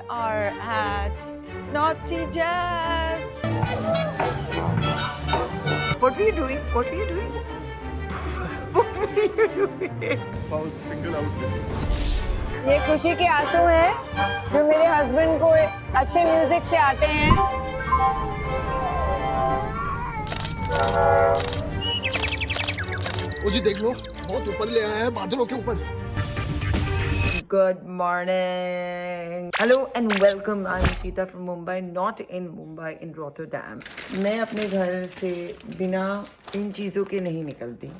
are at North Sea Jazz. What were you doing? What were you doing? What were you doing? I was single out with you. ये खुशी के आंसू हैं जो मेरे husband को अच्छे म्यूजिक से आते हैं। मुझे देख लो, बहुत ऊपर ले आया है बादलों के ऊपर। Good morning. Hello and welcome. I'm Sheeta from Mumbai, not in Mumbai, in Rotterdam. मैं अपने घर से बिना इन चीज़ों के नहीं निकलती।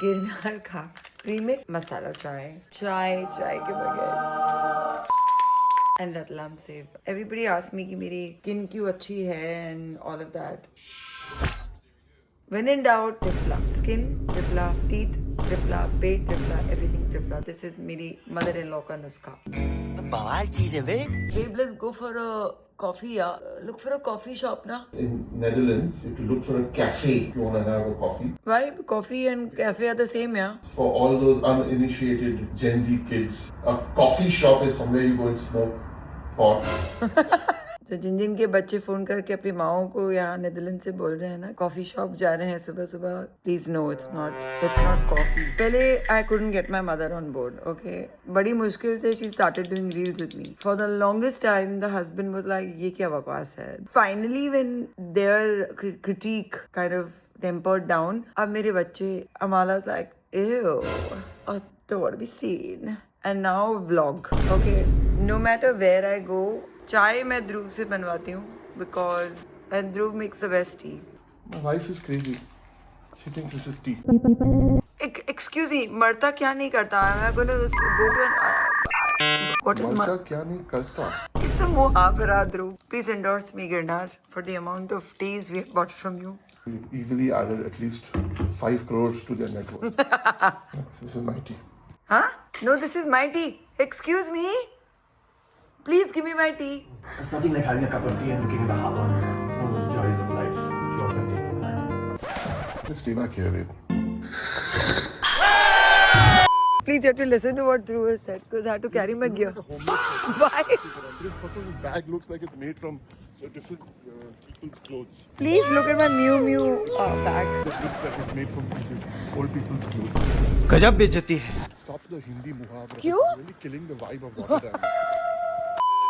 गिरनार का प्रीमिक्स मसाला चाय के बगैर and Ratlam save. Everybody asks me कि मेरी स्किन क्यों अच्छी है and all of that. When in doubt, Tripla. Skin, Tripla. Teeth, Tripla. Peट, Tripla. Everything Tripla. This is मेरी mother-in-law का नुस्खा. बवाल चीज़ है बे. Babe, let's go for a coffee. Look for a coffee shop, na? In Netherlands, you have to look for a cafe if you want to have a coffee. Why? Coffee and cafe are the same, yeah? For all those uninitiated Gen Z kids, a coffee shop is somewhere you go and smoke pot. तो जिन के बच्चे phone करके अपनी माओ को यहाँ Netherland से बोल रहे हैं ना कॉफी शॉप जा रहे हैं सुबह सुबह, please no it's not coffee. पहले I couldn't get my mother on board. Okay, बड़ी मुश्किल से she started doing reels with me. For the longest time the husband was like ये क्या बकवास है. Finally when their critic kind of tempered down, अब मेरे बच्चे अमाला's like ew, adore be seen. And now vlog. Okay, no matter where I go, चाय मैं ध्रुव से बनवाती हूँ because and Dhruv makes the best tea. My wife is crazy. She thinks this is tea. Excuse me, मरता क्या नहीं करता? I'm going to go to what is मरता क्या नहीं करता? It's a muhabara, Dhruv. Please endorse me, Girnar, for the amount of teas we have bought from you. We've easily added at least 5 crores to their net worth. This is my tea. Huh? No, this is my tea. Excuse me. Please give me my tea. It's nothing like having a cup of tea and looking at the harbor. It's one of those joys of life which you often take for granted. Let's stay back here, babe. Please, you have to listen to what Dhruv has said because I had to carry my gear. Why? This bag looks like it's made from different people's clothes. Please look at my Miu Miu bag. It looks like it's made from old people's clothes. गजब बेइज्जती है. Stop the Hindi muhabra. क्यों? It's really killing the vibe of Rotterdam.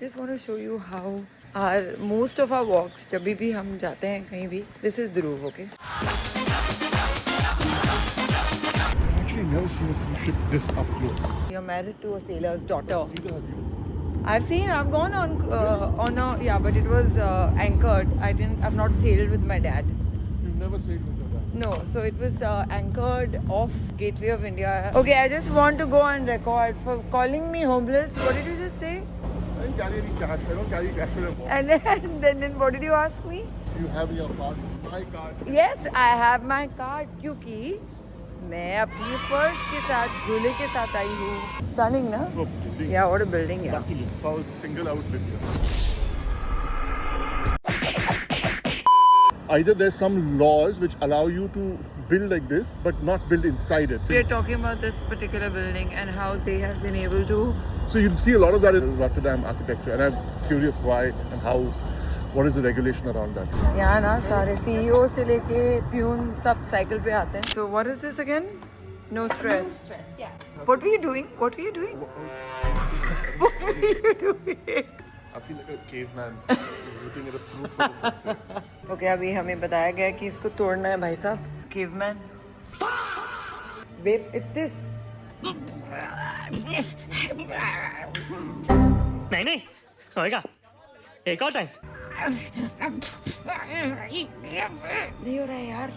Just want to show you how our most of our walks, जब भी हम जाते हैं कहीं भी, this is Dhruv, okay? I've actually never seen a cruise ship this up close. You're married to a sailor's daughter. Neither have you. I've seen. I've gone on a yeah, but it was anchored. I've not sailed with my dad. You've never sailed with your dad. No, so it was anchored off Gateway of India. Okay, I just want to go on record for calling me homeless. What did you just say? I don't carry any cash. I don't carry cash in a box. And then what did you ask me? You have your card. My card. Yes, I have my card क्योंकि मैं अपनी purse के साथ झोले के साथ आई हूँ. Stunning, ना? No, building. Yeah, what a building, yeah. Luckily, if I was single, I would live here. Either there's some laws which allow you to build like this, but not build inside it. We're talking about this particular building and how they have been able to. So you'll see a lot of that in Rotterdam architecture, and I'm curious why and how. What is the regulation around that? यहाँ ना सारे CEO से लेके peon सब cycle पे आते हैं. So what is this again? No stress. No stress, yeah. What were you doing? What were you doing? What were you doing? I feel like a caveman looking at a fruit for the first time. Okay, अभी हमें बताया गया कि इसको तोड़ना है भाई साहब. Caveman. Babe, it's this. नहीं होएगा. एक और टाइम. नहीं हो रहा है यार.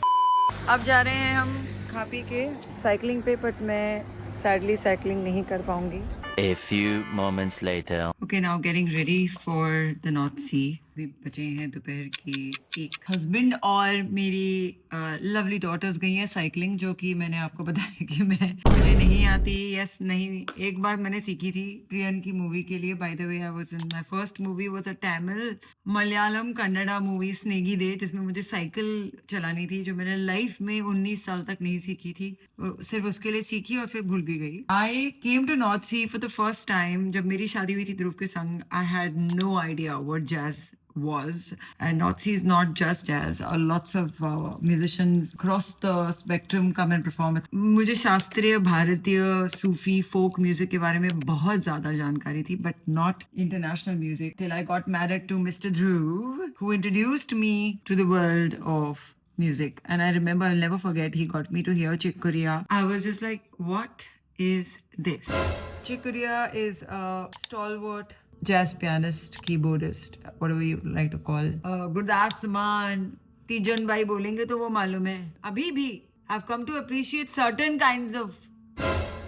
अब जा रहे हैं हम खा पी के साइकिलिंग पे, बट मैं सैडली साइकिलिंग नहीं कर पाऊंगी. A few moments later. Okay, now getting ready for the North Sea. अभी बचे हैं दोपहर के 1। हस्बैंड और मेरी लवली डॉटर्स गई हैं साइकिलिंग, जो कि मैंने आपको बताया कि मुझे नहीं आती। यस, नहीं, एक बार मैंने सीखी थी प्रियन की मूवी के लिए। By the way, I was in my first movie was a Tamil Malayalam Kannada movie स्नेगी दे, जिसमें मुझे साइकिल चलानी थी, जो मैंने लाइफ में 19 साल तक नहीं सीखी थी। सिर्फ उसके लिए सीखी और फिर भूल भी गई। I came to North see for the first time जब मेरी शादी हुई थी ध्रुव के संग। I had no idea what jazz was, and North Sea is not just jazz. Lots of musicians across the spectrum come and perform. मुझे शास्त्रीय भारतीय सूफी फोक म्यूजिक के बारे में बहुत ज्यादा जानकारी थी, but not international music, till I got married to Mr. Dhruv, who introduced me to the world of music. And I remember, I'll never forget, he got me to hear Chick Corea. I was just like, what is this? Chick Corea is a stalwart jazz pianist, keyboardist, whatever you like to call. Gurdas Maan, Tijan Bhai बोलेंगे तो वो मालूम है। अभी भी I've come to appreciate certain kinds of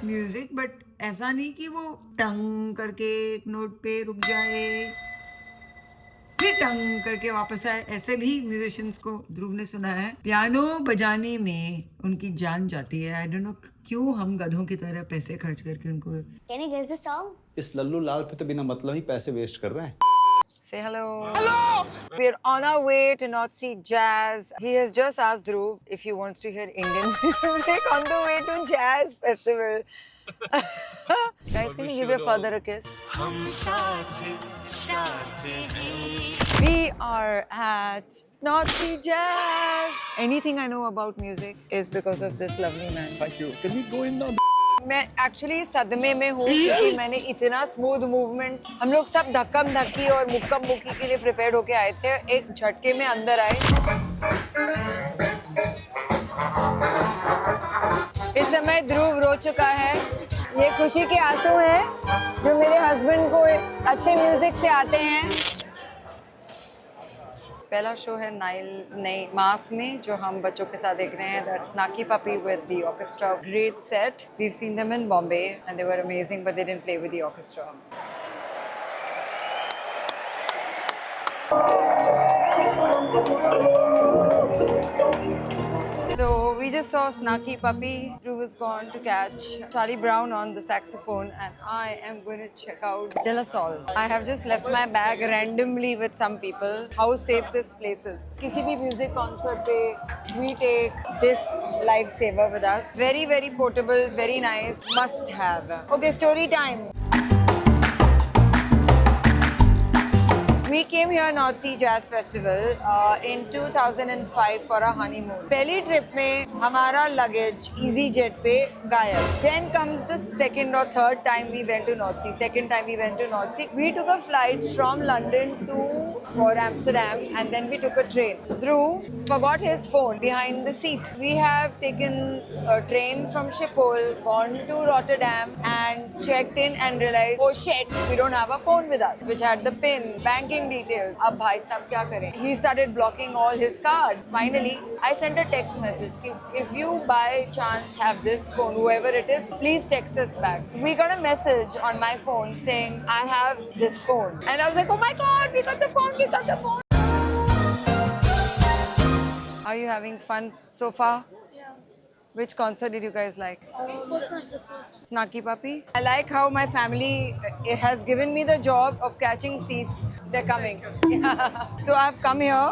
music, but ऐसा नहीं कि वो टंग करके एक नोट पे रुक जाए फिर टंग करके वापस आए। ऐसे भी म्यूजिशियंस को ध्रुव ने सुना है। पियानो बजाने में उनकी जान जाती है। आई डोंट नो क्यों हम गधों की तरह पैसे खर्च करके उनको। Can you guess the song? इस लल्लू लाल पे तो बिना मतलब ही पैसे वेस्ट कर रहे हैं। Say hello. Hello. We're on our way to North Sea Jazz. He has just asked Dhruv if he wants to hear Indian music on the way to Jazz Festival. Guys, can you give your father a kiss? We are at North Sea Jazz. Anything I know about music is because of this lovely man. Thank you. Can we go in now? मैं actually सदमे में हूँ क्योंकि मैंने इतना smooth movement, हम लोग सब धक्कम धक्की और मुक्कम मुक्की के लिए प्रिपेयर होके आए थे, एक झटके में अंदर आए। इस समय ध्रुव रो चुका है। ये खुशी के आंसू हैं जो मेरे हस्बैंड को अच्छे म्यूजिक से आते हैं। पहला शो है नई मास में जो हम बच्चों के साथ देख रहे हैं। That's Snarky Puppy with the orchestra. Great set. We've seen them in Bombay and they were amazing, but they didn't play with the orchestra. So we just saw Snarky Puppy. Drew was gone to catch Charlie Brown on the saxophone, and I am going to check out De La Soul. I have just left my bag randomly with some people. How safe this place is. किसी भी music concert पे we take this lifesaver with us. Very, very portable, very nice, must have. Okay, story time. We came here North Sea Jazz Festival in 2005 for a honeymoon. पहली trip में हमारा luggage EasyJet पे गायब. Then comes the second or third time we went to North Sea. Second time we went to North Sea. We took a flight from London to Amsterdam and then we took a train. Dhruv forgot his phone behind the seat. We have taken a train from Schiphol, gone to Rotterdam and checked in and realized, oh shit, we don't have a phone with us, which had the PIN, banking details. अब भाई साहब क्या करें? He started blocking all his cards. Finally, I sent a text message कि if you by chance have this phone, whoever it is, please text us back. We got a message on my phone saying I have this phone, and I was like, oh my god, we got the phone, we got the phone. Are you having fun so far? Which concert did you guys like? First. Snarky Puppy. I like how my family has given me the job of catching seats. They're coming. So I've come here,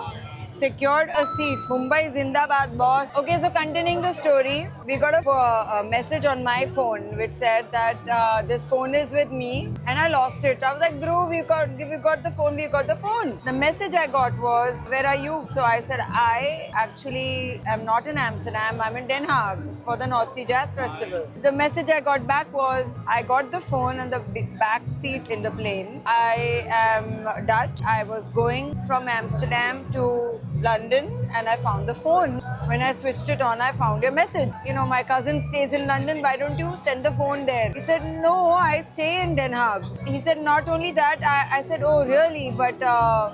secured a seat. Mumbai Zindabad, boss. Okay, so continuing the story, we got a message on my phone which said that this phone is with me and I lost it. I was like, Dhruv, we got the phone, we got the phone. The message I got was, where are you? So I said, I actually am not in Amsterdam, I'm in Den Haag for the North Sea Jazz Festival. The message I got back was, I got the phone and the back seat in the plane. I am Dutch. I was going from Amsterdam to London and I found the phone. When I switched it on, I found your message. You know, my cousin stays in London, why don't you send the phone there? He said, no, I stay in Den Haag. He said, not only that, I said, oh really, but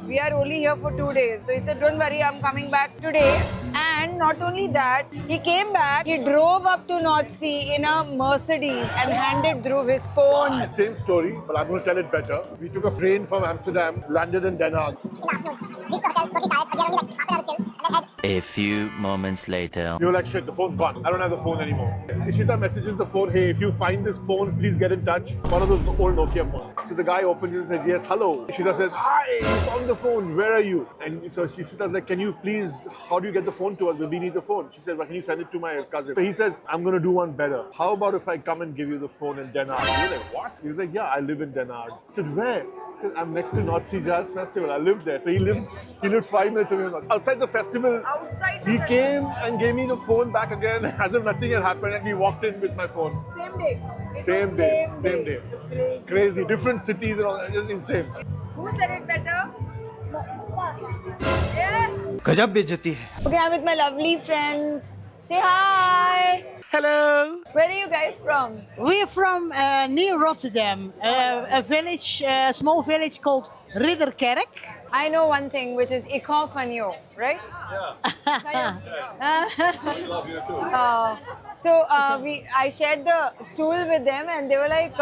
we are only here for 2 days. So he said, don't worry, I'm coming back today. And And not only that, he came back, he drove up to North Sea in a Mercedes and handed Dhruv his phone. Same story, but I'm going to tell it better. We took a train from Amsterdam, landed in Den Haag. A few moments later. We were like, shit, the phone's gone. I don't have the phone anymore. Ishita messages the phone, hey, if you find this phone, please get in touch. One of those old Nokia phones. So the guy opens it and says, yes, hello. Ishita says, hi, you found the phone. Where are you? And so Ishita's like, can you please, how do you get the phone to us? We need the phone. She says, well, can you send it to my cousin? So he says, I'm going to do one better. How about if I come and give you the phone in Den Haag? You're like, what? He's like, yeah, I live in Den Haag. I said, where? He said, I'm next to North Sea Jazz Festival. I live there. So he lived 5 minutes away. Outside the festival, he came and gave me the phone back again as if nothing had happened, and we walked in with my phone. Same day. Same day. Crazy. Different cities and all that. Just insane. Who said it better? Yeah. गजब बेइज्जती है. Okay, I'm with my lovely friends. Say hi. Hello. Where are you guys from? We're from near Rotterdam, a village, small village called Ridderkerk. I know one thing, which is ik hou van jou, right? I love you too. I shared the stool with them, and they were like,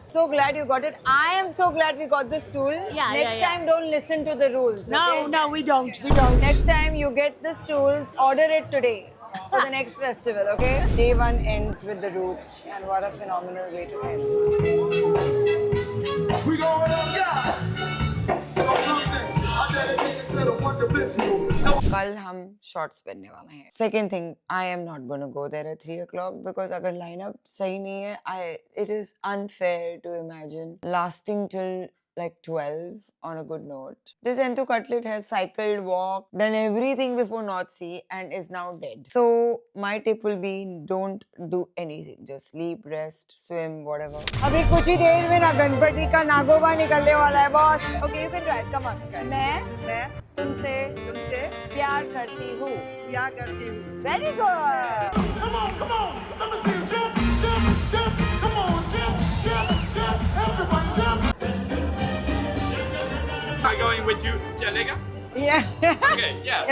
"So glad you got it." I am so glad we got the stool. Next time, don't listen to the rules. Okay? No, we don't. We don't. Next time you get the stools, order it today for the next festival. Okay? Day one ends with the Roots, and what a phenomenal way to end. We going up, yeah. कल हम shorts पहनने वाले हैं. Second thing, I am not going to go there at 3 o'clock because अगर lineup सही नहीं है, it is unfair to imagine lasting till like 12 on a good note. This Entu Cutlet has cycled, walked, done everything before North Sea and is now dead. So my tip will be don't do anything. Just sleep, rest, swim, whatever. अभी कुछ ही देर में ना गणपति का नागोबा निकलने वाला है boss. Okay, you can try it. Come on. मैं तुमसे प्यार करती हूँ. Very good. Come on. Let me see you jump. Come on, jump. Everybody jump. I'm going with you, Jalega. Yeah. Okay, yeah.